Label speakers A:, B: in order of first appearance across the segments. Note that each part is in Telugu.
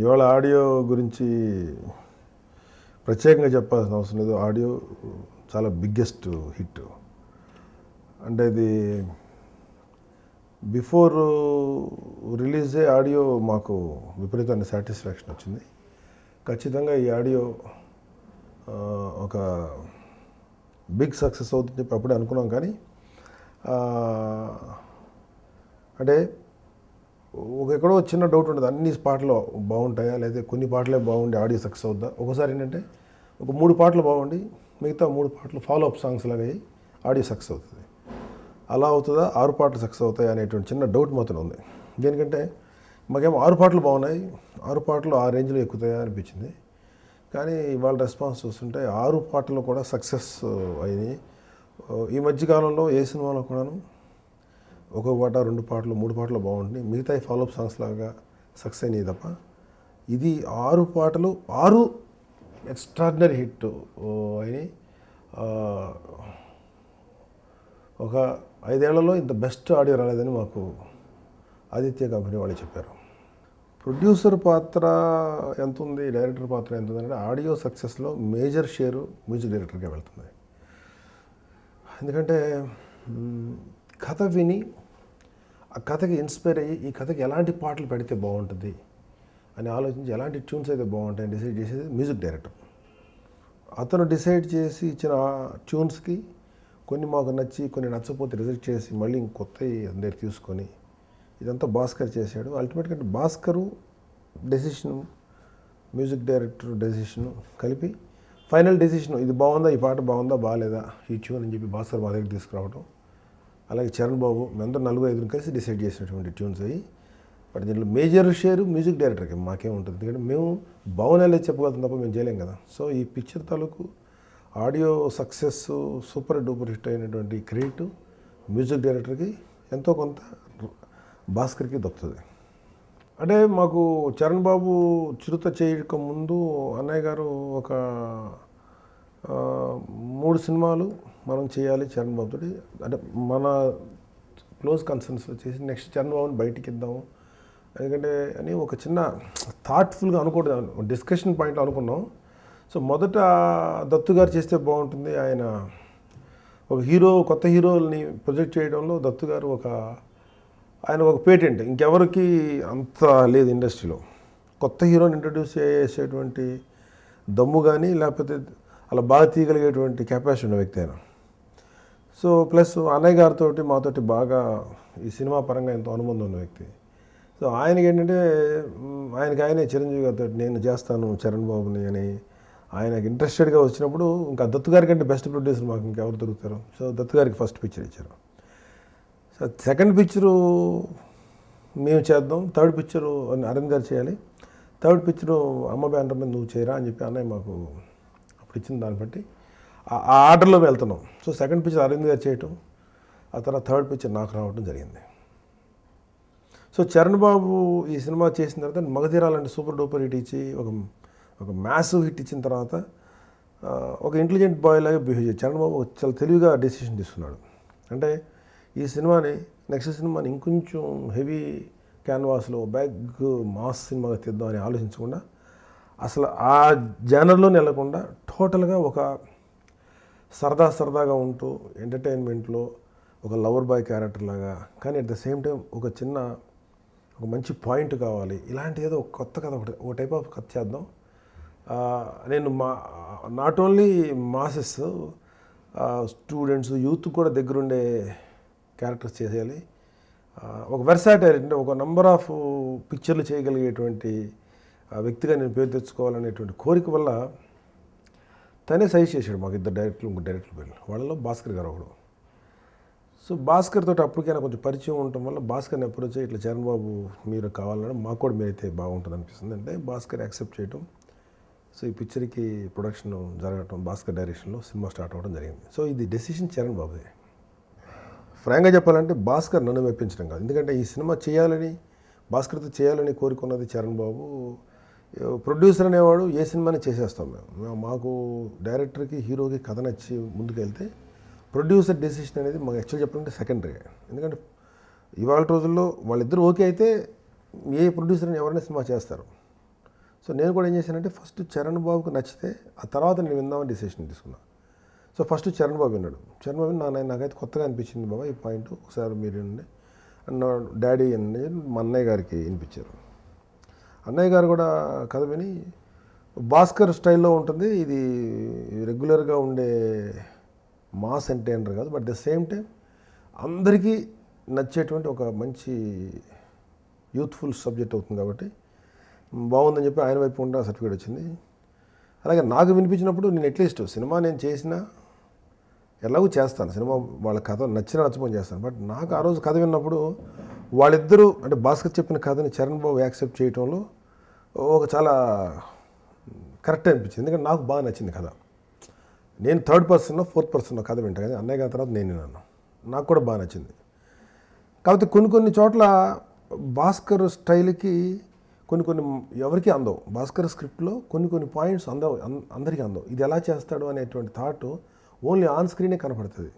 A: ఇవాళ ఆడియో గురించి ప్రత్యేకంగా చెప్పాల్సిన అవసరం లేదు. ఆడియో చాలా బిగ్గెస్ట్ హిట్. అంటే ఇది బిఫోర్ రిలీజే ఆడియో మాకు విపరీతమైన సాటిస్ఫాక్షన్ వచ్చింది. ఖచ్చితంగా ఈ ఆడియో ఒక బిగ్ సక్సెస్ అవుతుంది చెప్పి అప్పుడే అనుకున్నాం. కానీ అంటే ఎక్కడో చిన్న డౌట్ ఉంటుంది, అన్ని పాటలు బాగుంటాయా లేదా కొన్ని పాటలే బాగుండి ఆడియో సక్సెస్ అవుద్దా. ఒకసారి ఏంటంటే ఒక 3 పాటలు బాగుండి మిగతా 3 పాటలు ఫాలో అప్ సాంగ్స్ లాగా అయ్యి ఆడియో సక్సెస్ అవుతుంది. అలా అవుతుందా, 6 పాటలు సక్సెస్ అవుతాయి అనేటువంటి చిన్న డౌట్ మాత్రం ఉంది. దేనికంటే మాకేమో 6 పాటలు బాగున్నాయి, 6 పాటలు ఆ రేంజ్లో ఎక్కుతాయా అనిపించింది. కానీ ఇవాళ రెస్పాన్స్ చూస్తుంటే 6 పాటలు కూడా సక్సెస్ అయినాయి. ఈ మధ్యకాలంలో ఏ సినిమాలో కూడాను ఒక పాట 2 పాటలు 3 పాటలు బాగుంటుంది, మిగతా ఫాలోఅప్ సాంగ్స్ లాగా సక్సెస్ అయినాయి తప్ప ఇది 6 పాటలు 6 ఎక్స్ట్రాడినరీ హిట్ అయినాయి. ఒక 5 ఏళ్లలో ఇంత బెస్ట్ ఆడియో రాలేదని మాకు ఆదిత్య కంపెనీ వాళ్ళు చెప్పారు. ప్రొడ్యూసర్ పాత్ర ఎంత ఉంది, డైరెక్టర్ పాత్ర ఎంత ఉంది అంటే ఆడియో సక్సెస్లో మేజర్ షేరు మ్యూజిక్ డైరెక్టర్కే వెళ్తుంది. ఎందుకంటే కథ విని ఆ కథకి ఇన్స్పైర్ అయ్యి ఈ కథకి ఎలాంటి పాటలు పెడితే బాగుంటుంది అని ఆలోచించి ఎలాంటి ట్యూన్స్ అయితే బాగుంటాయని డిసైడ్ చేసేది మ్యూజిక్ డైరెక్టర్. అతను డిసైడ్ చేసి ఇచ్చిన ట్యూన్స్కి కొన్ని మాకు నచ్చి కొన్ని నచ్చకపోతే రిజెక్ట్ చేసి మళ్ళీ ఇంకొత్తవి అందరు తీసుకొని ఇదంతా భాస్కర్ చేశాడు. అల్టిమేట్గా Bhaskar decision music director decision కలిపి ఫైనల్ డెసిషన్ ఇది బాగుందా, ఈ పాట బాగుందా బాగాలేదా ఈ ట్యూన్ అని చెప్పి భాస్కర్ మా దగ్గర తీసుకురావడం. అలాగే చరణ్ బాబు మేమందరూ 4-5 కలిసి డిసైడ్ చేసినటువంటి ట్యూన్స్ అయ్యి. బట్ దీంట్లో మేజర్ షేరు మ్యూజిక్ డైరెక్టర్కి మాకేం ఉంటుంది, ఎందుకంటే మేము బాగునేలే చెప్పగలుగుతాం తప్ప మేము చేయలేం కదా. సో ఈ పిక్చర్ తాలూకు audio success super duper hit అయినటువంటి క్రెడిట్ మ్యూజిక్ డైరెక్టర్కి ఎంతో కొంత భాస్కర్కి దక్కుతుంది. అంటే మాకు చరణ్ బాబు చిరుత చేయక ముందు అన్నయ్య గారు ఒక 3 సినిమాలు మనం చేయాలి చరణ్ బాబుతోటి, అంటే మన క్లోజ్ కన్సర్న్స్లో చేసి నెక్స్ట్ చరణ్ బాబుని బయటికి ఇద్దాము ఎందుకంటే అని ఒక చిన్న థాట్ఫుల్గా అనుకోవడం డిస్కషన్ పాయింట్ అనుకున్నాం. సో మొదట దత్తు గారు చేస్తే బాగుంటుంది, ఆయన ఒక కొత్త హీరోని ప్రొజెక్ట్ చేయడంలో దత్తు గారు ఆయన ఒక పేటెంట్, ఇంకెవరికి అంత లేదు ఇండస్ట్రీలో. కొత్త హీరోని ఇంట్రడ్యూస్ చేసేటువంటి దమ్ము కానీ లేకపోతే అలా బాగా తీయగలిగేటువంటి కెపాసిటీ ఉన్న వ్యక్తి ఆయన. సో ప్లస్ అన్నయ్య గారితో మాతోటి బాగా ఈ సినిమా పరంగా ఎంతో అనుబంధం ఉన్న వ్యక్తి. సో ఆయనకి ఏంటంటే ఆయనే చిరంజీవి గారితో నేను చేస్తాను చరణ్ బాబుని అని ఆయనకి ఇంట్రెస్టెడ్గా వచ్చినప్పుడు ఇంకా దత్తు గారి కంటే బెస్ట్ ప్రొడ్యూసర్ మాకు ఇంకెవరు దొరుకుతారు. సో దత్తు గారికి ఫస్ట్ పిక్చర్ ఇచ్చారు. సో సెకండ్ పిక్చరు మేము చేద్దాం, థర్డ్ పిక్చరు అరవింద్ గారు చేయాలి, థర్డ్ పిక్చరు అమ్మ బ్యానర్ మీద నువ్వు చేయరా అని చెప్పి అన్నయ్య మాకు అప్పుడు ఇచ్చిన దాన్ని బట్టి ఆ ఆర్డర్లో వెళ్తున్నాం. సో సెకండ్ పిక్చర్ అరవింద్ గారు చేయటం, ఆ తర్వాత థర్డ్ పిక్చర్ నాకు రావడం జరిగింది. సో చరణ్ బాబు ఈ సినిమా చేసిన తర్వాత మగధీరాలంటే సూపర్ డూపర్ హిట్ ఇచ్చి ఒక మ్యాసివ్ హిట్ ఇచ్చిన తర్వాత ఒక ఇంటెలిజెంట్ బాయ్ లాగా బిహేవ్ చేసి చరణ్ బాబు చాలా తెలివిగా డెసిషన్ తీసుకున్నాడు. అంటే ఈ సినిమాని నెక్స్ట్ సినిమాని ఇంకొంచెం హెవీ క్యాన్వాస్లో బ్యాగ్ మాస్ సినిమాగా తీద్దామని ఆలోచించకుండా అసలు ఆ జానర్లోనే వెళ్ళకుండా టోటల్గా ఒక సరదాగా ఉంటూ ఎంటర్టైన్మెంట్లో ఒక లవర్ బాయ్ క్యారెక్టర్ లాగా, కానీ అట్ ద సేమ్ టైం ఒక మంచి పాయింట్ కావాలి, ఇలాంటి ఏదో ఒక కొత్త కథ ఒక టైప్ ఆఫ్ కథ చేద్దాం. నేను not only masses students youth కూడా దగ్గరుండే క్యారెక్టర్స్ చేసేయాలి. ఒక వెర్సాటైల్ అంటే ఒక నంబర్ ఆఫ్ పిక్చర్లు చేయగలిగేటువంటి వ్యక్తిగా నేను పేరు తెచ్చుకోవాలనేటువంటి కోరిక వల్ల తనే సజెస్ట్ చేశాడు మాకు 2 డైరెక్టర్లు, 3 డైరెక్టర్ల పేర్లు. వాళ్ళలో భాస్కర్ గారు ఒకడు. సో భాస్కర్ తోటి అప్పటికైనా కొంచెం పరిచయం ఉండటం వల్ల భాస్కర్ని అప్రోచ్ అయ్యి ఇట్లా చరణ్ బాబు మీరు కావాలన్నా మాకు కూడా మీరైతే బాగుంటుంది అనిపిస్తుంది అంటే భాస్కర్ యాక్సెప్ట్ చేయటం. సో ఈ పిక్చర్కి ప్రొడక్షన్ జరగటం, భాస్కర్ డైరెక్షన్లో సినిమా స్టార్ట్ అవ్వడం జరిగింది. సో ఇది డెసిషన్ చరణ్ బాబుదే. ఫ్రాంక్గా చెప్పాలంటే భాస్కర్ నన్ను మెప్పించడం కాదు, ఎందుకంటే ఈ సినిమా భాస్కర్తో చేయాలని కోరుకున్నది చరణ్ బాబు. ప్రొడ్యూసర్ అనేవాడు ఏ సినిమాని చేసేస్తాం మేము. మాకు డైరెక్టర్కి హీరోకి కథ నచ్చి ముందుకు వెళ్తే ప్రొడ్యూసర్ డెసిషన్ అనేది మాకు యాక్చువల్ చెప్పాలంటే సెకండరీ. ఎందుకంటే ఇవాళ రోజుల్లో వాళ్ళిద్దరూ ఓకే అయితే ఏ ప్రొడ్యూసర్ ఎవరైనా సినిమా చేస్తారు. సో నేను కూడా ఏం చేశానంటే ఫస్ట్ చరణ్ బాబుకి నచ్చితే ఆ తర్వాత నేను విందామని డిసిషన్ తీసుకున్నాను. సో ఫస్ట్ చరణ్ బాబు విన్నాడు. చరణ్ బాబు నాకైతే కొత్తగా అనిపించింది బాబా ఈ పాయింట్, ఒకసారి మీరు వినండి అన్న డాడీ అని మా అన్నయ్య గారికి వినిపించారు. అన్నయ్య గారు కూడా కథ విని భాస్కర్ స్టైల్లో ఉంటుంది, ఇది రెగ్యులర్గా ఉండే మాస్ ఎంటర్టైనర్ కాదు, బట్ ద సేమ్ టైం అందరికీ నచ్చేటువంటి ఒక మంచి యూత్ఫుల్ సబ్జెక్ట్ అవుతుంది కాబట్టి బాగుందని చెప్పి ఆయన వైపు ఉండే సర్టిఫికేట్ వచ్చింది. అలాగే నాకు వినిపించినప్పుడు నేను అట్లీస్ట్ సినిమా నేను చేసినా ఎలాగూ చేస్తాను, సినిమా వాళ్ళ కథ నచ్చమని చేస్తాను. బట్ నాకు ఆ రోజు కథ విన్నప్పుడు వాళ్ళిద్దరూ అంటే భాస్కర్ చెప్పిన కథని చరణ్ బాబు యాక్సెప్ట్ చేయడంలో ఒక చాలా కరెక్ట్ అనిపించింది. ఎందుకంటే నాకు బాగా నచ్చింది కథ. నేను థర్డ్ పర్సన్ ఫోర్త్ పర్సన్ కథ వింటా కదా, అన్నయ్య గారి తర్వాత నేను విన్నాను, నాకు కూడా బాగా నచ్చింది. కాకపోతే కొన్ని చోట్ల భాస్కర్ స్టైల్కి కొన్ని ఎవరికి అందవు. భాస్కర్ స్క్రిప్ట్లో కొన్ని పాయింట్స్ అందరికీ అందవు. ఇది ఎలా చేస్తాడు అనేటువంటి థాట్ ఓన్లీ ఆన్ స్క్రీనే కనపడుతుంది.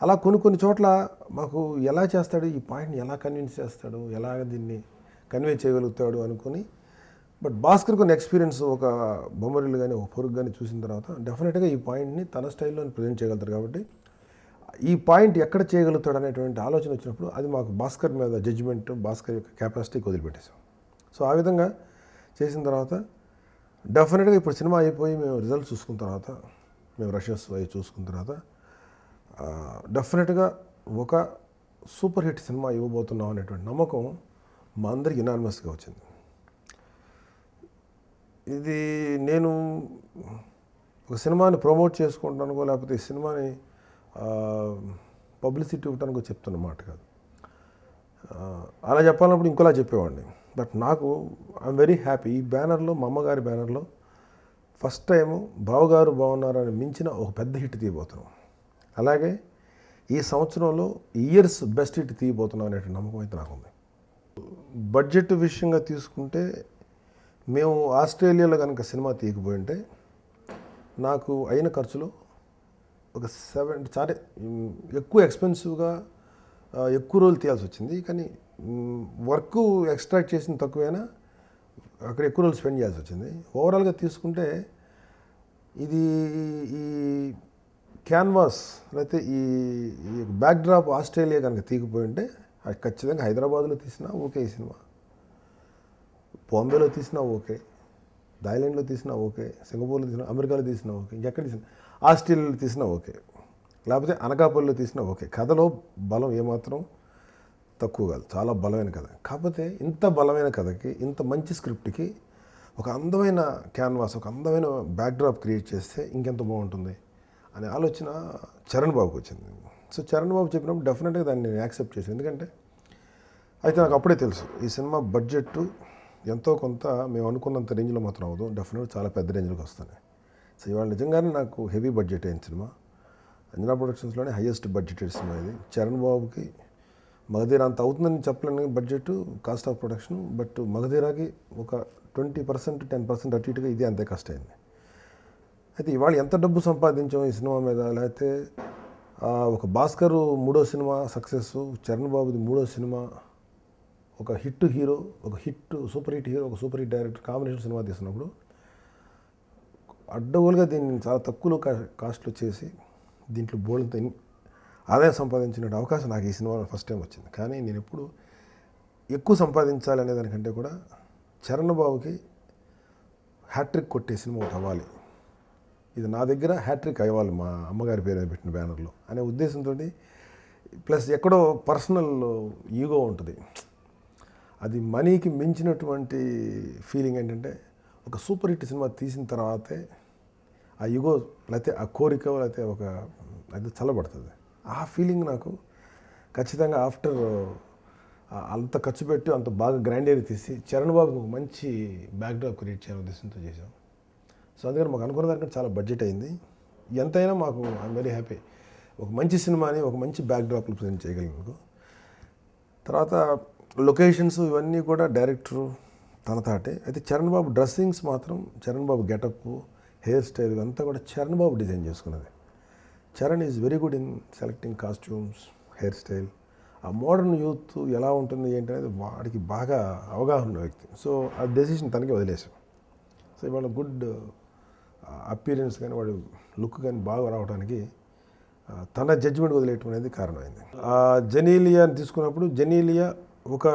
A: అలా కొన్ని చోట్ల మాకు ఎలా చేస్తాడు, ఈ పాయింట్ని ఎలా కన్విన్స్ చేస్తాడు, ఎలా దీన్ని కన్వే చేయగలుగుతాడు అనుకుని. బట్ భాస్కర్ కొన్ని ఎక్స్పీరియన్స్ ఒక బొమ్మరిల్లు కానీ ఒక పొరుగు కానీ చూసిన తర్వాత డెఫినెట్గా ఈ పాయింట్ని తన స్టైల్లో ప్రజెంట్ చేయగలుగుతారు. కాబట్టి ఈ పాయింట్ ఎక్కడ చేయగలుగుతాడు అనేటువంటి ఆలోచన వచ్చినప్పుడు అది మాకు భాస్కర్ మీద జడ్జిమెంట్, భాస్కర్ యొక్క కెపాసిటీకి వదిలిపెట్టేసాం. సో ఆ విధంగా చేసిన తర్వాత డెఫినెట్గా ఇప్పుడు సినిమా అయిపోయి మేము రిజల్ట్ చూసుకున్న తర్వాత, మేము రషెస్ అవి చూసుకున్న తర్వాత డెఫినెట్గా ఒక సూపర్ హిట్ సినిమా ఇవ్వబోతున్నాం అనేటువంటి నమ్మకం మా అందరికి యునానిమస్గా వచ్చింది. ఇది నేను ఒక సినిమాని ప్రమోట్ చేసుకుంటానుకో లేకపోతే ఈ సినిమాని పబ్లిసిటీ ఇవ్వటానికో చెప్తున్న మాట కాదు. అలా చెప్పాలన్నప్పుడు ఇంకోలా చెప్పేవాడిని. బట్ నాకు ఐఎమ్ వెరీ హ్యాపీ. ఈ బ్యానర్లో, మా అమ్మగారి బ్యానర్లో ఫస్ట్ టైము బావగారు బాగున్నారని మించిన ఒక పెద్ద హిట్ తీయబోతున్నాం. అలాగే ఈ సంవత్సరంలో ఇయర్స్ బెస్ట్ హిట్ తీయబోతున్నాం అనే నమ్మకం అయితే నాకు ఉంది. బడ్జెట్ విషయంగా తీసుకుంటే మేము ఆస్ట్రేలియాలో కనుక సినిమా తీయకపోయి ఉంటే నాకు అయిన ఖర్చులో ఒక చాలా ఎక్కువ ఎక్స్పెన్సివ్గా ఎక్కువ రోజులు తీయాల్సి వచ్చింది. కానీ వర్క్ ఎక్స్ట్రాక్ట్ చేసిన తక్కువైనా అక్కడ ఎక్కువ రోజులు స్పెండ్ చేయాల్సి వచ్చింది. ఓవరాల్గా తీసుకుంటే ఇది ఈ క్యాన్వాస్ లేకపోతే ఈ బ్యాక్డ్రాప్ ఆస్ట్రేలియా కనుక తీయకపోయి ఉంటే అది ఖచ్చితంగా హైదరాబాద్లో తీసినా ఓకే, ఈ సినిమా బాంబేలో తీసినా ఓకే, థాయిలాండ్లో తీసినా ఓకే, సింగపూర్లో తీసినా, అమెరికాలో తీసినా ఓకే, ఇంకెక్కడ తీసినా, ఆస్ట్రేలియాలో తీసినా ఓకే, లేకపోతే అనకాపల్లిలో తీసినా ఓకే. కథలో బలం ఏమాత్రం తక్కువ కాదు, చాలా బలమైన కథ. కాకపోతే ఇంత బలమైన కథకి, ఇంత మంచి స్క్రిప్ట్కి ఒక అందమైన క్యాన్వాస్, ఒక అందమైన బ్యాక్డ్రాప్ క్రియేట్ చేస్తే ఇంకెంత బాగుంటుంది అనే ఆలోచన చరణ్ బాబుకి వచ్చింది. సో చరణ్ బాబు చెప్పినప్పుడు డెఫినెట్గా దాన్ని నేను యాక్సెప్ట్ చేశాను. ఎందుకంటే అయితే నాకు అప్పుడే తెలుసు ఈ సినిమా బడ్జెట్ ఎంతో కొంత మేము అనుకున్నంత రేంజ్లో మాత్రం అవ్వదు, డెఫినెట్గా చాలా పెద్ద రేంజ్లోకి వస్తాయి. సో ఇవాళ నిజంగానే నాకు హెవీ బడ్జెట్ అయిన సినిమా, అంజనా ప్రొడక్షన్స్లోనే హైయెస్ట్ బడ్జెటెడ్ సినిమా ఇది. చరణ్ బాబుకి మగధీర అంత అవుతుందని చెప్పలేను budget, cost of production. But మగధీరాకి ఒక 20%, 10% అటు ఇటుగా ఇది అంతే కష్టమైంది. అయితే ఇవాళ ఎంత డబ్బు సంపాదించాం ఈ సినిమా మీద, లేకపోతే ఒక భాస్కర్ 3వ సినిమా సక్సెస్, చరణ్ బాబుది 3వ సినిమా, ఒక హిట్ హీరో, ఒక హిట్ సూపర్ హిట్ హీరో, ఒక super hit director combination cinema తీస్తున్నప్పుడు అడ్డగోలుగా దీన్ని చాలా తక్కువలో కాస్ట్లో చేసి దీంట్లో బోల్డంత ఆదాయం సంపాదించిన అవకాశం నాకు ఈ సినిమాలో ఫస్ట్ టైం వచ్చింది. కానీ నేను ఎప్పుడు ఎక్కువ సంపాదించాలి అనే దానికంటే కూడా చరణ్ బాబుకి హ్యాట్రిక్ కొట్టే సినిమా ఒకటి అవ్వాలి, ఇది నా దగ్గర హ్యాట్రిక్ అవ్వాలి మా అమ్మగారి పేరు మీద పెట్టిన బ్యానర్లో అనే ఉద్దేశంతో, ప్లస్ ఎక్కడో పర్సనల్ ఈగో ఉంటుంది. అది మనీకి మించినటువంటి ఫీలింగ్ ఏంటంటే ఒక సూపర్ హిట్ సినిమా తీసిన తర్వాతే ఆ ఈగో లేకపోతే ఆ కోరిక లేకపోతే ఒక అది చల్లబడుతుంది. ఆ ఫీలింగ్ నాకు ఖచ్చితంగా ఆఫ్టర్ అంత ఖర్చు పెట్టి అంత బాగా గ్రాండేర్ తీసి చరణ్ బాబుకి ఒక మంచి బ్యాక్డ్రాప్ క్రియేట్ చేయాలని ఉద్దేశంతో చేసాం. సో అందుకని మాకు అనుకున్న దానికంటే చాలా బడ్జెట్ అయింది. ఎంతైనా మాకు ఐఎమ్ వెరీ హ్యాపీ ఒక మంచి సినిమాని ఒక మంచి బ్యాక్డ్రాప్లో ప్రజెంట్ చేయగలిగినందుకు. తర్వాత లొకేషన్స్ ఇవన్నీ కూడా డైరెక్టరు తన తాటే. అయితే చరణ్ బాబు డ్రెస్సింగ్స్ మాత్రం, చరణ్ బాబు గెటప్, హెయిర్ స్టైల్ ఇదంతా కూడా చరణ్ బాబు డిజైన్ చేసుకున్నది. Charan is very good in selecting costumes, hair style. ఆ మోడర్న్ యూత్ ఎలా ఉంటుంది ఏంటి అనేది వాడికి బాగా అవగాహన ఉన్న వ్యక్తి. సో ఆ డెసిషన్ తనకి వదిలేసాం. సో ఇవాళ గుడ్ అపీరెన్స్ కానీ వాడు లుక్ కానీ బాగా రావడానికి తన జడ్జిమెంట్ వదిలేయటం అనేది కారణమైంది. ఆ జెనీలియాని తీసుకున్నప్పుడు జెనీలియా ఒక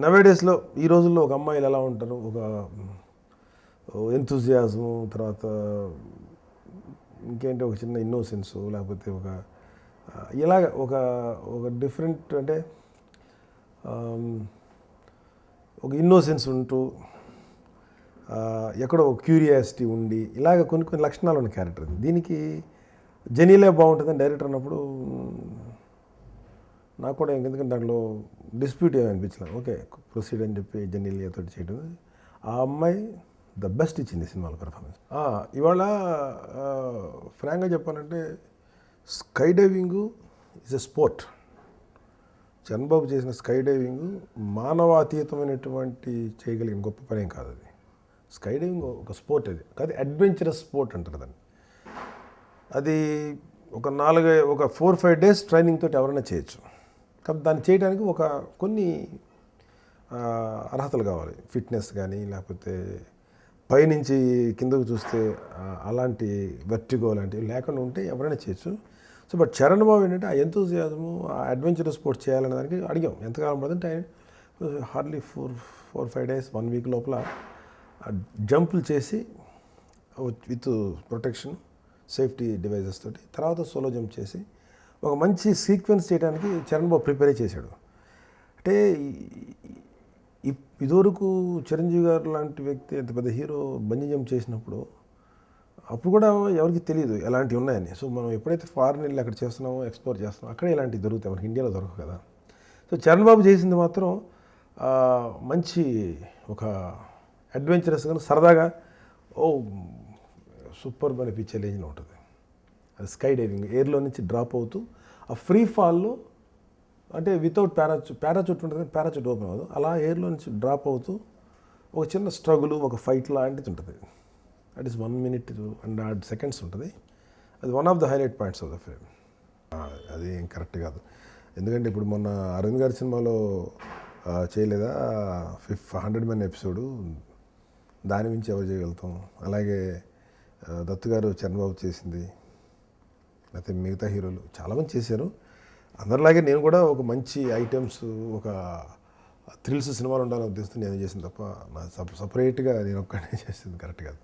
A: నవేడేస్లో ఈ రోజుల్లో ఒక అమ్మాయిలు ఎలా ఉంటారు, ఒక ఎంతూజియాజము, తర్వాత ఇంకేంటి ఒక చిన్న ఇన్నోసెన్స్, లేకపోతే ఇలాగ ఒక డిఫరెంట్ అంటే ఒక ఇన్నోసెన్స్ ఉంటూ ఎక్కడో ఒక క్యూరియాసిటీ ఉండి ఇలాగ కొన్ని లక్షణాలు ఉన్న క్యారెక్టర్ అది. దీనికి జెనీలియా బాగుంటుందని డైరెక్టర్ అన్నప్పుడు నాకు కూడా ఎందుకంటే దాంట్లో డిస్ప్యూట్ ఏమి అనిపించలేదు. ఓకే ప్రొసీడ్ అని చెప్పి జెనీలియాతో చేయడం. ఆ అమ్మాయి ద బెస్ట్ ఇచ్చింది సినిమాలో పర్ఫార్మెన్స్. ఇవాళ ఫ్రాంక్గా చెప్పాలంటే sky diving is a sport. Chandrababu చేసిన స్కై డైవింగ్ మానవాతీతమైనటువంటి చేయగలిగిన గొప్ప పనేం కాదు అది. స్కై డైవింగ్ ఒక స్పోర్ట్, అది కాదు అడ్వెంచరస్ స్పోర్ట్ అంటారు దాన్ని. అది ఒక 4-5 డేస్ ట్రైనింగ్ తోటి ఎవరైనా చేయొచ్చు. కాబట్టి దాన్ని చేయడానికి కొన్ని అర్హతలు కావాలి. ఫిట్నెస్ కానీ, లేకపోతే పైనుంచి కిందకు చూస్తే అలాంటి వెర్టిగో లాంటివి లేకుండా ఉంటే ఎవరైనా చేయొచ్చు. సో బట్ చరణ్ బాబు ఏంటంటే ఆ ఎంతూజియాజము, ఆ అడ్వెంచరస్ స్పోర్ట్స్ చేయాలనే దానికి అడిగాం. ఎంతకాలం పడుతుంటే హార్డ్లీ 4-5 డేస్ 1 వీక్ లోపల జంపులు చేసి విత్ ప్రొటెక్షన్ సేఫ్టీ డివైజెస్ తోటి తర్వాత సోలో జంప్ చేసి ఒక మంచి సీక్వెన్స్ చేయడానికి చరణ్ బాబు ప్రిపేర్ చేశాడు. అంటే ఇదివరకు చిరంజీవి గారు లాంటి వ్యక్తి ఎంత పెద్ద హీరో బంజీ జంప్ చేసినప్పుడు అప్పుడు కూడా ఎవరికి తెలియదు ఎలాంటివి ఉన్నాయని. సో మనం ఎప్పుడైతే ఫారెన్ వెళ్ళి అక్కడ చేస్తున్నామో, ఎక్స్ప్లోర్ చేస్తున్నామో అక్కడే ఇలాంటివి దొరుకుతాయి, మనకి ఇండియాలో దొరకవు కదా. సో చరణ్ బాబు చేసింది మాత్రం మంచి ఒక అడ్వెంచరస్గా సరదాగా సూపర్ అనిపించే రేంజ్లో ఉంటుంది. అది స్కై డైవింగ్, ఎయిర్లో నుంచి డ్రాప్ అవుతూ ఆ ఫ్రీ ఫాల్లో అంటే వితౌట్ పారాచూట్ ఉంటుంది, పారాచూట్ ఓపెన్ అవ్వదు, అలా ఎయిర్లో నుంచి డ్రాప్ అవుతూ ఒక చిన్న స్ట్రగుల్, ఒక ఫైట్ లాంటిది ఉంటుంది. That is 1 minute and odd seconds ఉంటుంది. అది one of the highlight points of the film. అది ఏం కరెక్ట్ కాదు. ఎందుకంటే ఇప్పుడు మొన్న అరవింద్ గారి సినిమాలో చేయలేదా 100 Men ఎపిసోడు, దాని నుంచి ఎవరు చేయగలుగుతాం. అలాగే దత్తు గారు చంద్రబాబు చేసింది, లేకపోతే మిగతా హీరోలు చాలామంది చేశారు. అందరిలాగే నేను కూడా ఒక మంచి ఐటమ్స్, ఒక థ్రిల్స్ సినిమాలు ఉండాలని ఉద్దేశంతో నేను చేసింది తప్ప నా సపరేట్గా నేను ఒక్కడే చేసింది కరెక్ట్ కాదు.